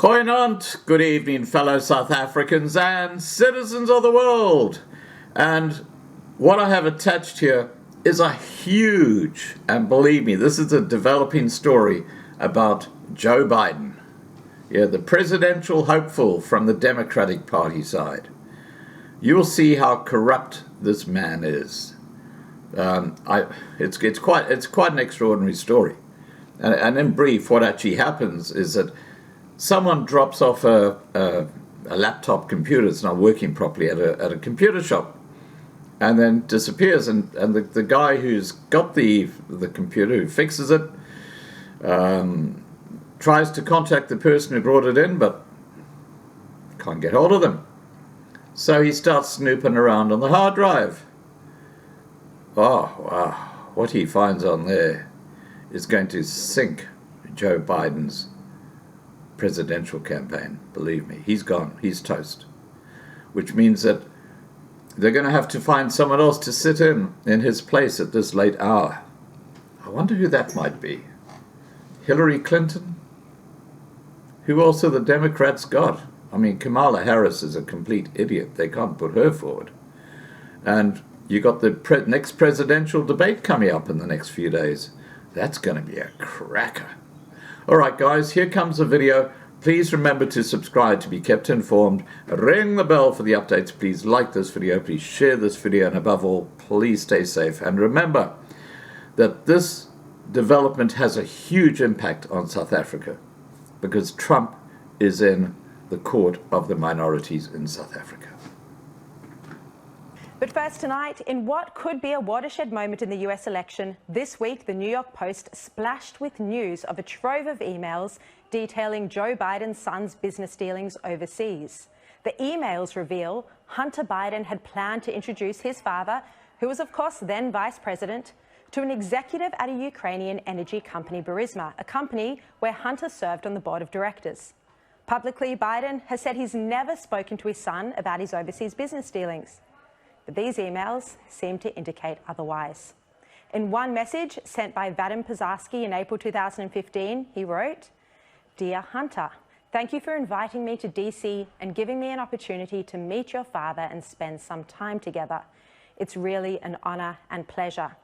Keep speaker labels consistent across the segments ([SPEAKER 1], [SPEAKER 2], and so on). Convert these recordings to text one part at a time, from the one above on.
[SPEAKER 1] Goeienaand, good evening, fellow South Africans and citizens of the world. And what I have attached here is a huge, and believe me, this is a developing story about Joe Biden. Yeah, the presidential hopeful from the Democratic Party side. You will see how corrupt this man is. It's quite an extraordinary story. And in brief, what actually happens is that someone drops off a laptop computer that's not working properly at a computer shop, and then disappears. And the guy who's got the computer, who fixes it, tries to contact the person who brought it in, but can't get hold of them. So he starts snooping around on the hard drive. Oh, wow. What he finds on there is going to sink Joe Biden's presidential campaign. Believe me, he's gone. He's toast. Which means that they're going to have to find someone else to sit in his place at this late hour. I wonder who that might be. Hillary Clinton? Who also the Democrats got? I mean, Kamala Harris is a complete idiot. They can't put her forward. And you got the next presidential debate coming up in the next few days. That's going to be a cracker. All right, guys, here comes the video. Please remember to subscribe to be kept informed. Ring the bell for the updates. Please like this video. Please share this video. And above all, please stay safe. And remember that this development has a huge impact on South Africa because Trump is in the court of the minorities in South Africa.
[SPEAKER 2] But first tonight, in what could be a watershed moment in the US election, this week the New York Post splashed with news of a trove of emails detailing Joe Biden's son's business dealings overseas. The emails reveal Hunter Biden had planned to introduce his father, who was of course then vice president, to an executive at a Ukrainian energy company, Burisma, a company where Hunter served on the board of directors. Publicly, Biden has said he's never spoken to his son about his overseas business dealings. But these emails seem to indicate otherwise. In one message sent by Bannon in April 2015, he wrote, "Dear Hunter, thank you for inviting me to DC and giving me an opportunity to meet your father and spend some time together. It's really an honor and pleasure."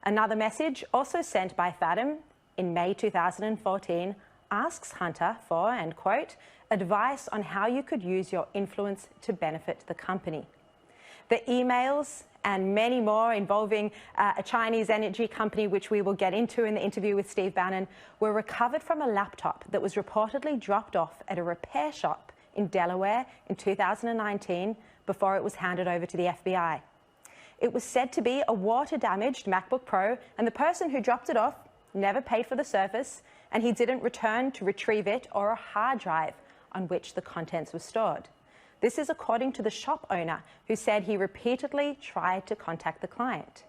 [SPEAKER 2] Another message, also sent by Bannon in May 2014, asks Hunter for, and quote, advice on how you could use your influence to benefit the company. The emails and many more involving a Chinese energy company, which we will get into in the interview with Steve Bannon, were recovered from a laptop that was reportedly dropped off at a repair shop in Delaware in 2019 before it was handed over to the FBI. It was said to be a water-damaged MacBook Pro, and the person who dropped it off never paid for the service, and he didn't return to retrieve it or a hard drive on which the contents were stored. This is according to the shop owner, who said he repeatedly tried to contact the client.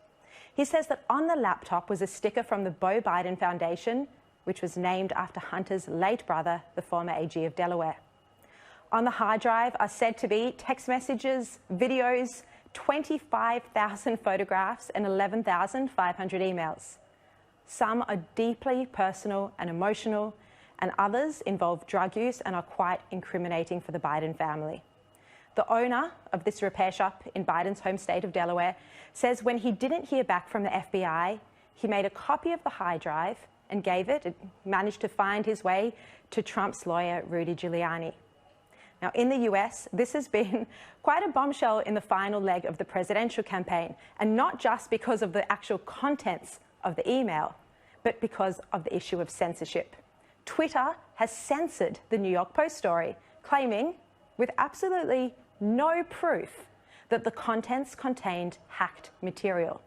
[SPEAKER 2] He says that on the laptop was a sticker from the Beau Biden Foundation, which was named after Hunter's late brother, the former AG of Delaware. On the hard drive are said to be text messages, videos, 25,000 photographs, and 11,500 emails. Some are deeply personal and emotional, and others involve drug use and are quite incriminating for the Biden family. The owner of this repair shop in Biden's home state of Delaware says when he didn't hear back from the FBI, he made a copy of the hard drive and gave it, managed to find his way to Trump's lawyer, Rudy Giuliani. Now, in the US, this has been quite a bombshell in the final leg of the presidential campaign, and not just because of the actual contents of the email, but because of the issue of censorship. Twitter has censored the New York Post story, claiming, with absolutely no proof, that the contents contained hacked material.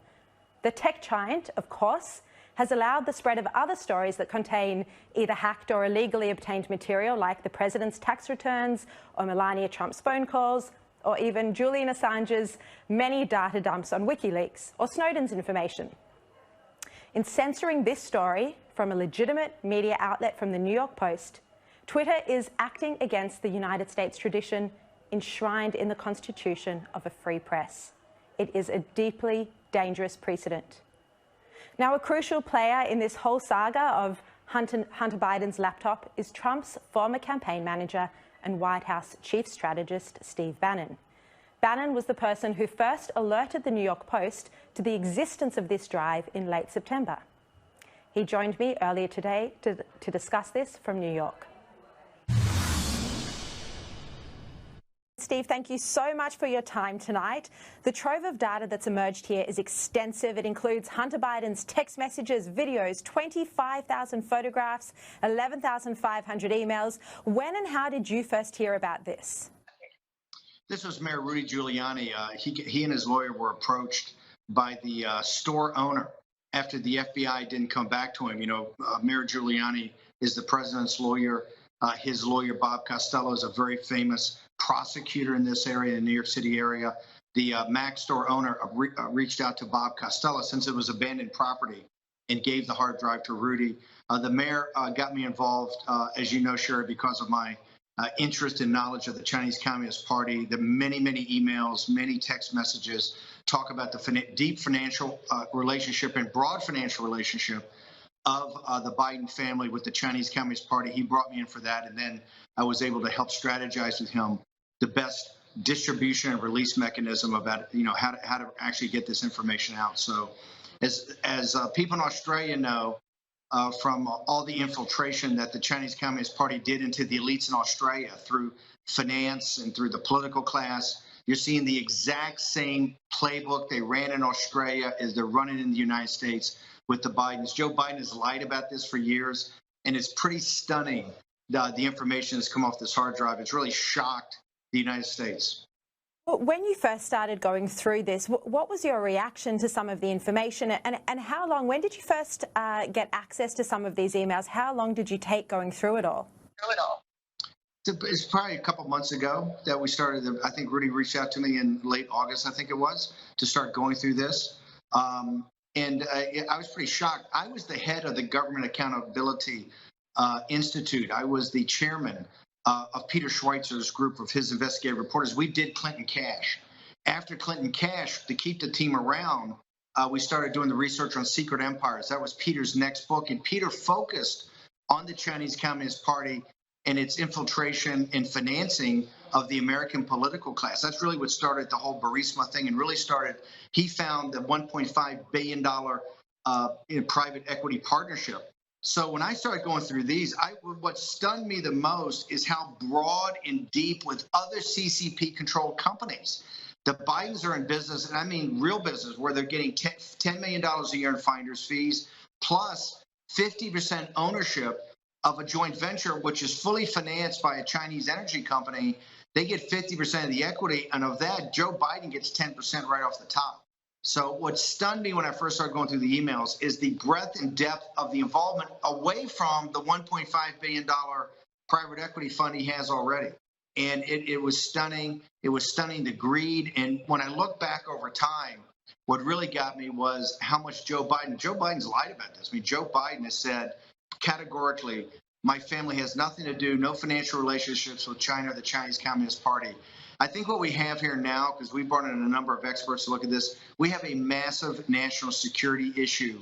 [SPEAKER 2] The tech giant, of course, has allowed the spread of other stories that contain either hacked or illegally obtained material, like the president's tax returns, or Melania Trump's phone calls, or even Julian Assange's many data dumps on WikiLeaks, or Snowden's information. In censoring this story from a legitimate media outlet from the New York Post, Twitter is acting against the United States tradition enshrined in the Constitution of a free press. It is a deeply dangerous precedent. Now, a crucial player in this whole saga of Hunter Biden's laptop is Trump's former campaign manager and White House chief strategist Steve Bannon. Bannon was the person who first alerted the New York Post to the existence of this drive in late September. He joined me earlier today to discuss this from New York. Steve, thank you so much for your time tonight. The trove of data that's emerged here is extensive. It includes Hunter Biden's text messages, videos, 25,000 photographs, 11,500 emails. When and how did you first hear about this?
[SPEAKER 3] This was Mayor Rudy Giuliani. He and his lawyer were approached by the store owner after the FBI didn't come back to him. You know, Mayor Giuliani is the president's lawyer. His lawyer, Bob Costello, is a very famous prosecutor in this area, in the New York City area. The Mac store owner reached out to Bob Costello since it was abandoned property and gave the hard drive to Rudy. The mayor got me involved, as you know, Sherry, because of my interest and knowledge of the Chinese Communist Party. The many, many emails, many text messages talk about the deep financial relationship and broad financial relationship of the Biden family with the Chinese Communist Party. He brought me in for that, and then I was able to help strategize with him the best distribution and release mechanism about, you know, how to actually get this information out. So as people in Australia know, from all the infiltration that the Chinese Communist Party did into the elites in Australia through finance and through the political class, you're seeing the exact same playbook they ran in Australia as they're running in the United States with the Bidens. Joe Biden has lied about this for years, and it's pretty stunning, the information that's come off this hard drive. It's really shocked the United States.
[SPEAKER 2] Well, when you first started going through this, what was your reaction to some of the information, and how long, when did you first get access to some of these emails? How long did you take going through it all?
[SPEAKER 3] It's probably a couple months ago that we started. I think Rudy reached out to me in late August, I think it was, to start going through this. And I was pretty shocked. I was the head of the Government Accountability Institute. I was the chairman of Peter Schweizer's group of his investigative reporters. We did Clinton Cash. After Clinton Cash, to keep the team around, we started doing the research on secret empires. That was Peter's next book. And Peter focused on the Chinese Communist Party and its infiltration and financing of the American political class. That's really what started the whole Burisma thing, and really started, he found the $1.5 billion private equity partnership. So when I started going through these, what stunned me the most is how broad and deep with other CCP-controlled companies. The Bidens are in business, and I mean real business, where they're getting $10 million a year in finder's fees, plus 50% ownership of a joint venture, which is fully financed by a Chinese energy company. They get 50% of the equity, and of that, Joe Biden gets 10% right off the top. So what stunned me when I first started going through the emails is the breadth and depth of the involvement away from the $1.5 billion private equity fund he has already. And it was stunning. It was stunning, the greed. And when I look back over time, what really got me was how much Joe Biden's lied about this. I mean, Joe Biden has said categorically, my family has nothing to do, no financial relationships with China or the Chinese Communist Party. I think what we have here now, because we brought in a number of experts to look at this, we have a massive national security issue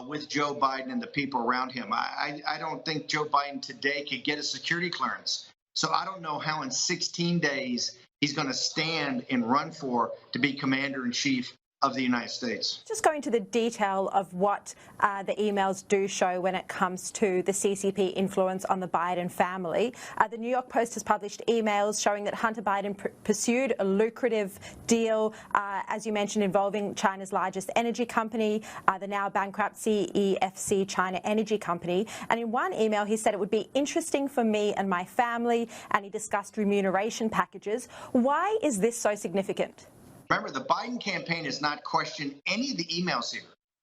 [SPEAKER 3] with Joe Biden and the people around him. I don't think Joe Biden today could get a security clearance. So I don't know how in 16 days he's going to stand and run for to be commander-in-chief of the United States.
[SPEAKER 2] Just going to the detail of what the emails do show when it comes to the CCP influence on the Biden family. The New York Post has published emails showing that Hunter Biden pursued a lucrative deal, as you mentioned, involving China's largest energy company, the now bankrupt CEFC China Energy Company. And in one email, he said it would be interesting for me and my family, and he discussed remuneration packages. Why is this so significant?
[SPEAKER 3] Remember, the Biden campaign has not questioned any of the emails here,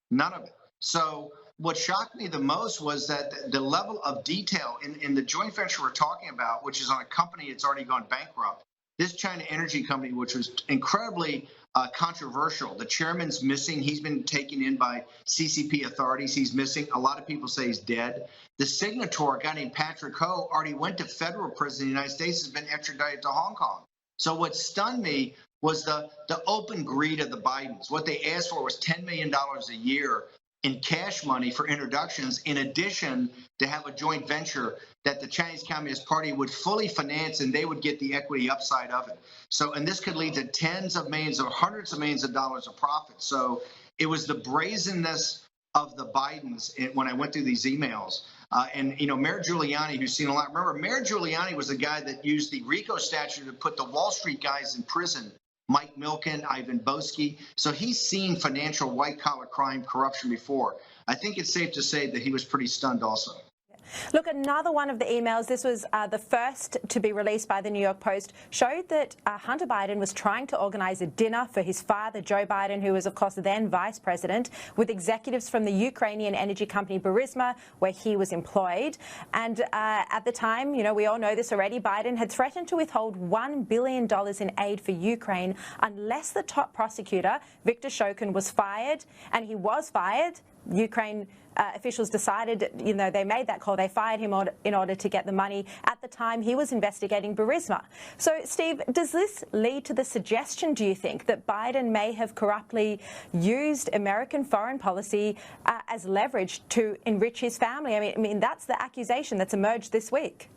[SPEAKER 3] none of it. So what shocked me the most was that the level of detail in the joint venture we're talking about, which is on a company that's already gone bankrupt, this China energy company, which was incredibly controversial. The chairman's missing. He's been taken in by CCP authorities. He's missing. A lot of people say he's dead. The signator, a guy named Patrick Ho, already went to federal prison in the United States, has been extradited to Hong Kong. So what stunned me was the open greed of the Bidens. What they asked for was $10 million a year in cash money for introductions, in addition to have a joint venture that the Chinese Communist Party would fully finance, and they would get the equity upside of it. So, and this could lead to tens of millions or hundreds of millions of dollars of profit. So it was the brazenness of the Bidens when I went through these emails. And, you know, Mayor Giuliani, who's seen a lot. Remember, Mayor Giuliani was the guy that used the RICO statute to put the Wall Street guys in prison, Mike Milken, Ivan Boesky. So he's seen financial white-collar crime, corruption before. I think it's safe to say that he was pretty stunned also.
[SPEAKER 2] Look, another one of the emails, this was the first to be released by the New York Post, showed that Hunter Biden was trying to organise a dinner for his father, Joe Biden, who was, of course, then vice president, with executives from the Ukrainian energy company Burisma, where he was employed. And at the time, you know, we all know this already, Biden had threatened to withhold $1 billion in aid for Ukraine unless the top prosecutor, Viktor Shokin, was fired. And he was fired. Ukraine officials decided, you know, they made that call. They fired him in order to get the money. At the time, he was investigating Burisma. So, Steve, does this lead to the suggestion, do you think, that Biden may have corruptly used American foreign policy as leverage to enrich his family? I mean, that's the accusation that's emerged this week.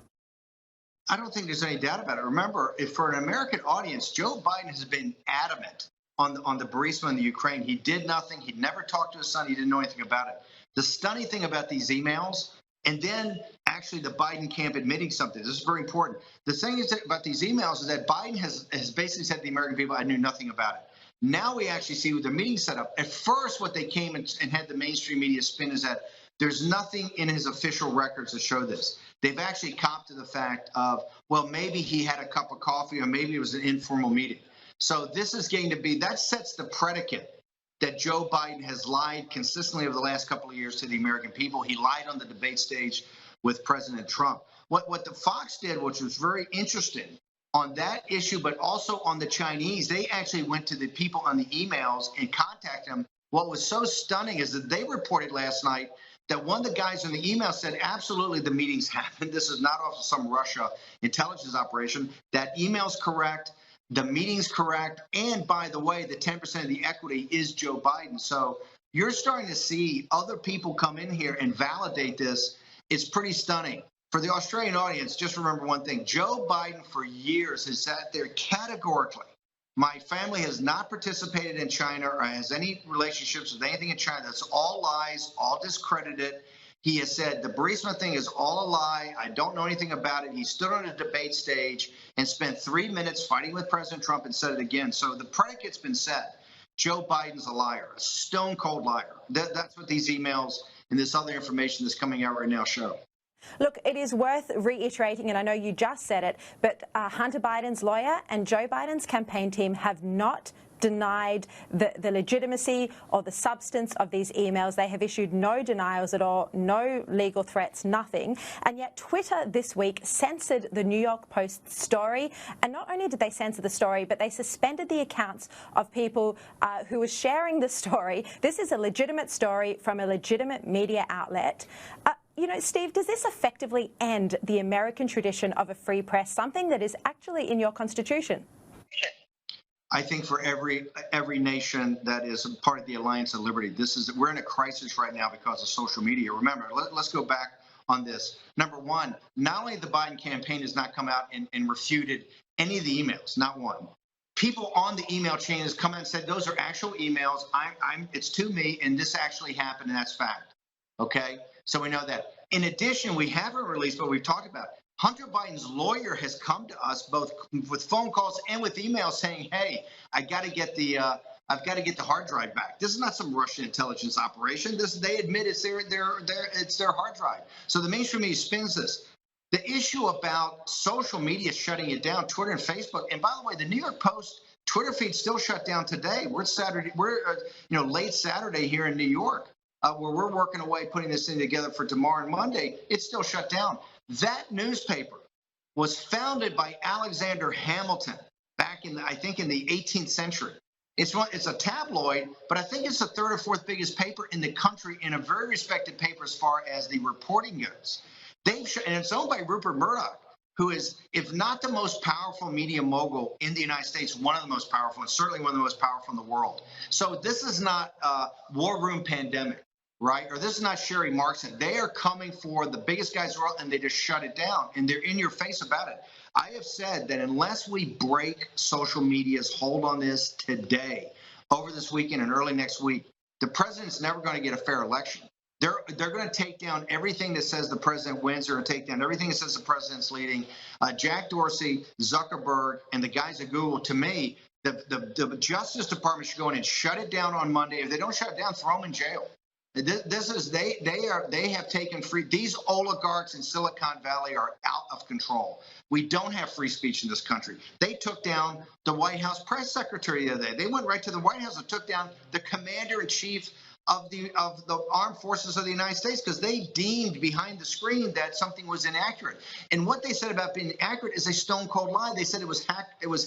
[SPEAKER 3] I don't think there's any doubt about it. Remember, if for an American audience, Joe Biden has been adamant on the Burisma and the Ukraine. He did nothing. He'd never talked to his son. He didn't know anything about it. The stunning thing about these emails, and then actually the Biden camp admitting something, this is very important. The thing is about these emails is that Biden has basically said to the American people, I knew nothing about it. Now we actually see with their meeting set up. At first, what they came and had the mainstream media spin is that there's nothing in his official records to show this. They've actually copped to the fact of, well, maybe he had a cup of coffee or maybe it was an informal meeting. So this is going to be, that sets the predicate that Joe Biden has lied consistently over the last couple of years to the American people. He lied on the debate stage with President Trump. What the Fox did, which was very interesting on that issue, but also on the Chinese, they actually went to the people on the emails and contacted them. What was so stunning is that they reported last night that one of the guys in the email said, absolutely, the meetings happened. This is not off of some Russia intelligence operation. That email's correct. The meeting's correct. And by the way, the 10% of the equity is Joe Biden. So you're starting to see other people come in here and validate this. It's pretty stunning. For the Australian audience, just remember one thing. Joe Biden for years has sat there categorically. My family has not participated in China or has any relationships with anything in China. That's all lies, all discredited. He has said the Burisma thing is all a lie. I don't know anything about it. He stood on a debate stage and spent 3 minutes fighting with President Trump and said it again. So the predicate's been set. Joe Biden's a liar, a stone cold liar. That's what these emails and this other information that's coming out right now show.
[SPEAKER 2] Look, it is worth reiterating, and I know you just said it, but Hunter Biden's lawyer and Joe Biden's campaign team have not denied the legitimacy or the substance of these emails. They have issued no denials at all, no legal threats, nothing. And yet Twitter this week censored the New York Post story. And not only did they censor the story, but they suspended the accounts of people who were sharing the story. This is a legitimate story from a legitimate media outlet. You know, Steve, does this effectively end the American tradition of a free press, something that is actually in your Constitution?
[SPEAKER 3] I think for every nation that is part of the Alliance of Liberty, we're in a crisis right now because of social media. Remember, let's go back on this. Number one, not only the Biden campaign has not come out and refuted any of the emails, not one. People on the email chain has come out and said those are actual emails. It's to me, and this actually happened, and that's fact. Okay, so we know that. In addition, we haven't released, but we've talked about. Hunter Biden's lawyer has come to us both with phone calls and with emails saying, "Hey, I've got to get the hard drive back." This is not some Russian intelligence operation. They admit it's their hard drive. So the mainstream media spins this. The issue about social media shutting it down, Twitter and Facebook, and by the way, the New York Post Twitter feed still shut down today. We're Saturday. We're late Saturday here in New York, where we're working away putting this thing together for tomorrow and Monday. It's still shut down. That newspaper was founded by Alexander Hamilton back in, I think, in the 18th century. It's a tabloid, but I think it's the third or fourth biggest paper in the country and a very respected paper as far as the reporting goes. And it's owned by Rupert Murdoch, who is, if not the most powerful media mogul in the United States, one of the most powerful, and certainly one of the most powerful in the world. So this is not a war room pandemic. right? Or this is not Sherry Markson. They are coming for the biggest guys in the world, and they just shut it down, and they're in your face about it. I have said that unless we break social media's hold on this today, over this weekend and early next week, the president's never going to get a fair election. They're going to take down everything that says the president wins. They're going to take down everything that says the president's leading. Jack Dorsey, Zuckerberg, and the guys at Google, to me, the Justice Department should go in and shut it down on Monday. If they don't shut it down, throw them in jail. They have taken free. These oligarchs in Silicon Valley are out of control. We don't have free speech in this country. They took down the White House press secretary the other day. They went right to the White House and took down the commander in chief of the armed forces of the United States because they deemed behind the screen that something was inaccurate. And what they said about being accurate is a stone cold lie. They said it was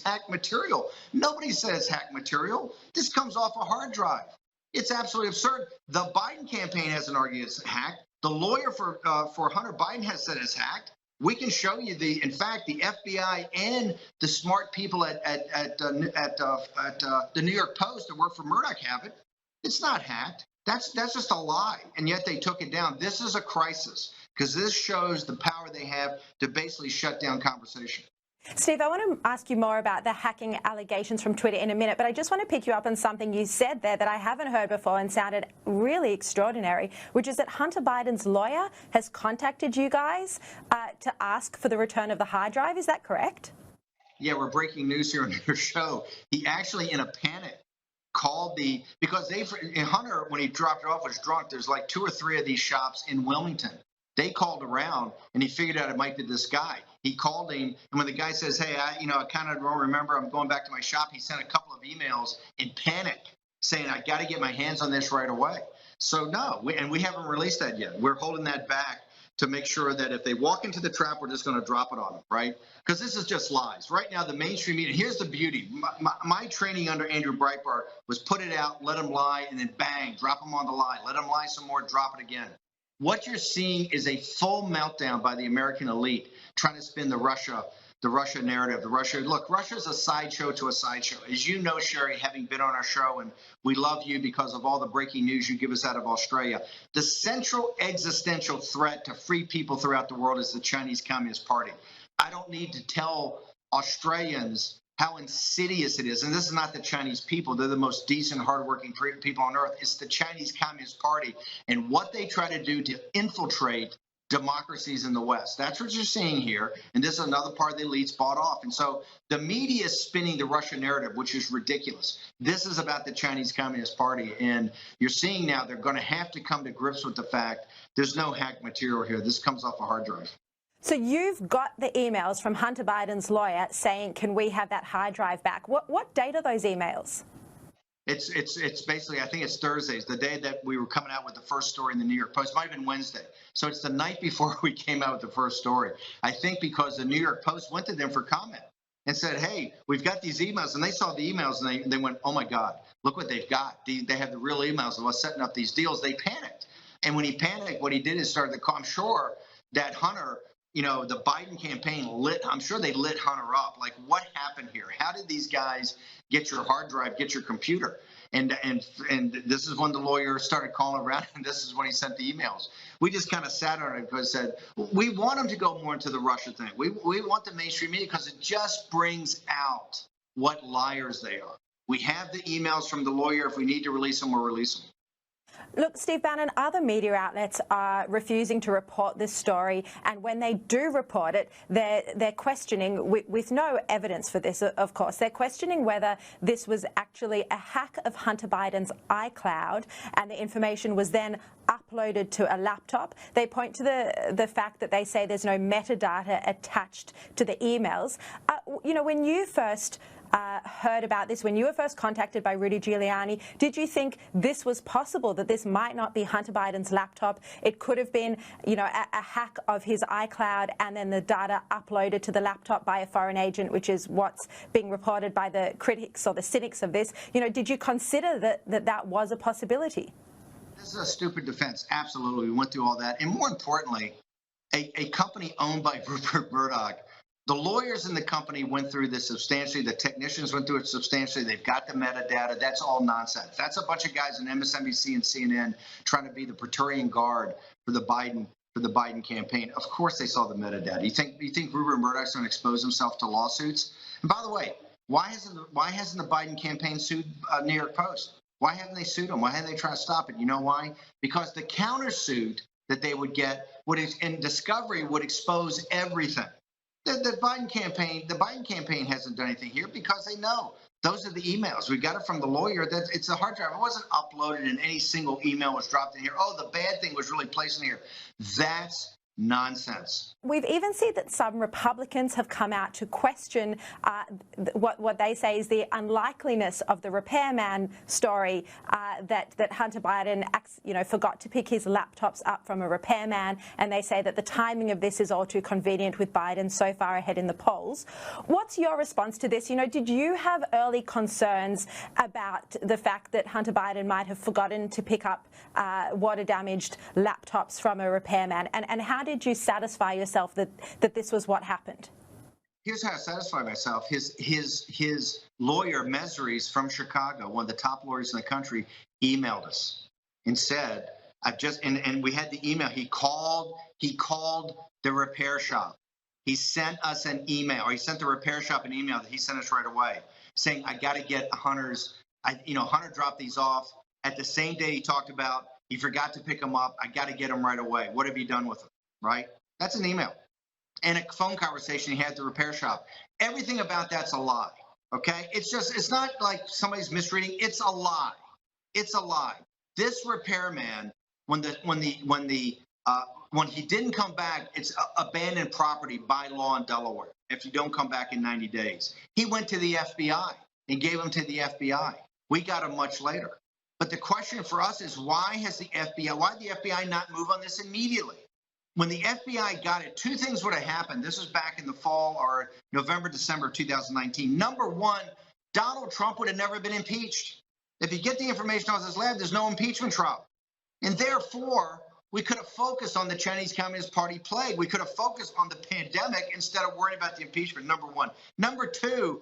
[SPEAKER 3] hacked material. Nobody said it's hacked material. This comes off a hard drive. It's absolutely absurd. The Biden campaign hasn't argued it's hacked. The lawyer for Hunter Biden has said it's hacked. We can show you in fact, the FBI and the smart people at the New York Post that work for Murdoch have it. It's not hacked. That's just a lie, and yet they took it down. This is a crisis because this shows the power they have to basically shut down conversation.
[SPEAKER 2] Steve, I want to ask you more about the hacking allegations from Twitter in a minute, but I just want to pick you up on something you said there that I haven't heard before and sounded really extraordinary, which is that Hunter Biden's lawyer has contacted you guys to ask for the return of the hard drive. Is that correct?
[SPEAKER 3] Yeah, we're breaking news here on your show. He actually, in a panic, called because Hunter, when he dropped it off, was drunk. There's like 2 or 3 of these shops in Wilmington. They called around, and he figured out it might be this guy. He called him, and when the guy says, hey, I kind of don't remember, I'm going back to my shop, he sent a couple of emails in panic saying, I got to get my hands on this right away. So no, we haven't released that yet. We're holding that back to make sure that if they walk into the trap, we're just going to drop it on them, right? Because this is just lies. Right now, the mainstream media, here's the beauty. My training under Andrew Breitbart was put it out, let them lie, and then bang, drop them on the lie. Let them lie some more, drop it again. What you're seeing is a full meltdown by the American elite trying to spin the Russia narrative. Look, Russia's a sideshow to a sideshow. As you know, Sherry, having been on our show, and we love you because of all the breaking news you give us out of Australia, the central existential threat to free people throughout the world is the Chinese Communist Party. I don't need to tell Australians how insidious it is. And this is not the Chinese people. They're the most decent, hardworking people on earth. It's the Chinese Communist Party and what they try to do to infiltrate democracies in the West. That's what you're seeing here. And this is another part of the elites bought off. And so the media is spinning the Russian narrative, which is ridiculous. This is about the Chinese Communist Party. And you're seeing now they're going to have to come to grips with the fact there's no hacked material here. This comes off a hard drive.
[SPEAKER 2] So you've got the emails from Hunter Biden's lawyer saying, can we have that hard drive back? What date are those emails?
[SPEAKER 3] It's basically, I think it's Thursdays, the day that we were coming out with the first story in the New York Post. It might have been Wednesday. So it's the night before we came out with the first story. I think because the New York Post went to them for comment and said, hey, we've got these emails. And they saw the emails and they went, oh, my God, look what they've got. They have the real emails of us setting up these deals. They panicked. And when he panicked, what he did is started the call. I'm sure that Hunter, the Biden campaign I'm sure they lit Hunter up. Like, what happened here? How did these guys get your hard drive, get your computer? And this is when the lawyer started calling around, and this is when he sent the emails. We just kind of sat on it because said, we want them to go more into the Russia thing. We want the mainstream media because it just brings out what liars they are. We have the emails from the lawyer. If we need to release them, we'll release them.
[SPEAKER 2] Look, Steve Bannon, other media outlets are refusing to report this story, and when they do report it, they're questioning, with no evidence for this, of course, they're questioning whether this was actually a hack of Hunter Biden's iCloud and the information was then uploaded to a laptop. They point to the fact that they say there's no metadata attached to the emails. When you first heard about this, when you were first contacted by Rudy Giuliani, did you think this was possible, that this might not be Hunter Biden's laptop? It could have been, a hack of his iCloud and then the data uploaded to the laptop by a foreign agent, which is what's being reported by the critics or the cynics of this. Did you consider that was a possibility?
[SPEAKER 3] This is a stupid defense. Absolutely. We went through all that. And more importantly, a company owned by Rupert Murdoch The lawyers in the company went through this substantially. The technicians went through it substantially. They've got the metadata. That's all nonsense. That's a bunch of guys in MSNBC and CNN trying to be the Praetorian Guard for the Biden campaign. Of course, they saw the metadata. You think Rupert Murdoch's going to expose himself to lawsuits? And by the way, why hasn't the Biden campaign sued New York Post? Why haven't they sued him? Why haven't they tried to stop it? You know why? Because the countersuit that they would get in discovery would expose everything. The Biden campaign hasn't done anything here because they know those are the emails. We got it from the lawyer. It's a hard drive. It wasn't uploaded and any single email was dropped in here. Oh, the bad thing was really placed in here. That's nonsense.
[SPEAKER 2] We've even seen that some Republicans have come out to question what they say is the unlikeliness of the repairman story, that Hunter Biden forgot to pick his laptops up from a repairman, and they say that the timing of this is all too convenient with Biden so far ahead in the polls. What's your response to this? Did you have early concerns about the fact that Hunter Biden might have forgotten to pick up water-damaged laptops from a repairman, and how did you satisfy yourself that this was what happened?
[SPEAKER 3] Here's how I satisfy myself. His lawyer, Mesries from Chicago, one of the top lawyers in the country, emailed us and said, and we had the email. He called the repair shop. He sent us an email, or he sent the repair shop an email that he sent us right away saying, I got to get Hunter dropped these off. At the same day he talked about, he forgot to pick them up. I got to get them right away. What have you done with them? Right? That's an email. And a phone conversation he had at the repair shop. Everything about that's a lie. Okay? It's not like somebody's misreading. It's a lie. It's a lie. This repairman, when he didn't come back, it's abandoned property by law in Delaware if you don't come back in 90 days. He went to the FBI and gave them to the FBI. We got him much later. But the question for us is, why did the FBI not move on this immediately? When the FBI got it, two things would have happened. This was back in the fall or November, December of 2019. Number one, Donald Trump would have never been impeached. If you get the information out of his lab, there's no impeachment trial. And therefore, we could have focused on the Chinese Communist Party plague. We could have focused on the pandemic instead of worrying about the impeachment, number one. Number two,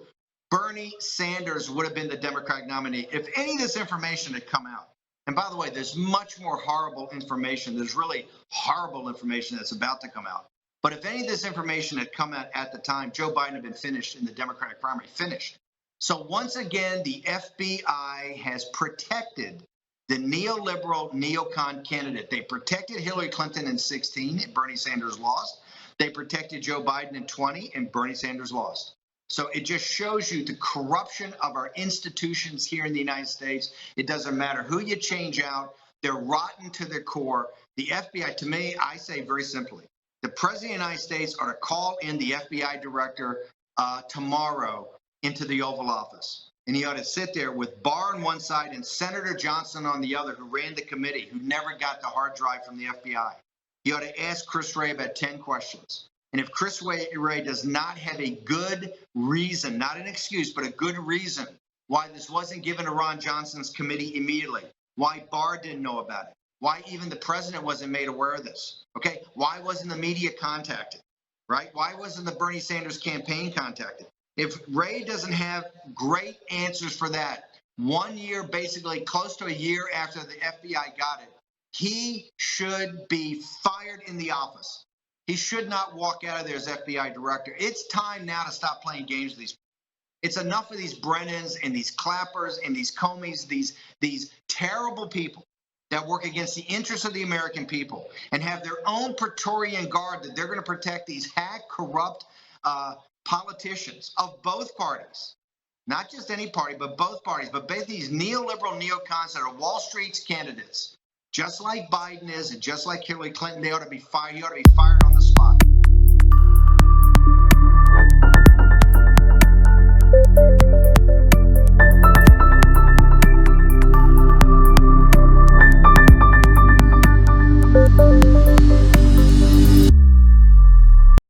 [SPEAKER 3] Bernie Sanders would have been the Democratic nominee if any of this information had come out. And by the way, there's much more horrible information. There's really horrible information that's about to come out. But if any of this information had come out at the time, Joe Biden had been finished in the Democratic primary, finished. So once again, the FBI has protected the neoliberal neocon candidate. They protected Hillary Clinton in 2016 and Bernie Sanders lost. They protected Joe Biden in 2020 and Bernie Sanders lost. So it just shows you the corruption of our institutions here in the United States. It doesn't matter who you change out. They're rotten to their core. The FBI, to me, I say very simply, the President of the United States ought to call in the FBI director tomorrow into the Oval Office. And he ought to sit there with Barr on one side and Senator Johnson on the other, who ran the committee, who never got the hard drive from the FBI. He ought to ask Chris Wray about 10 questions. And if Chris Wray does not have a good reason, not an excuse, but a good reason why this wasn't given to Ron Johnson's committee immediately, why Barr didn't know about it, why even the president wasn't made aware of this, okay? Why wasn't the media contacted, right? Why wasn't the Bernie Sanders campaign contacted? If Wray doesn't have great answers for that, 1 year, basically close to a year after the FBI got it, he should be fired in the office. He should not walk out of there as FBI director. It's time now to stop playing games with these people. It's enough of these Brennans and these Clappers and these Comeys, these terrible people that work against the interests of the American people and have their own Praetorian Guard that they're going to protect these hack, corrupt politicians of both parties. Not just any party, but both parties. But both these neoliberal neocons that are Wall Street's candidates, just like Biden is and just like Hillary Clinton, they ought to be fired. He ought to be fired on the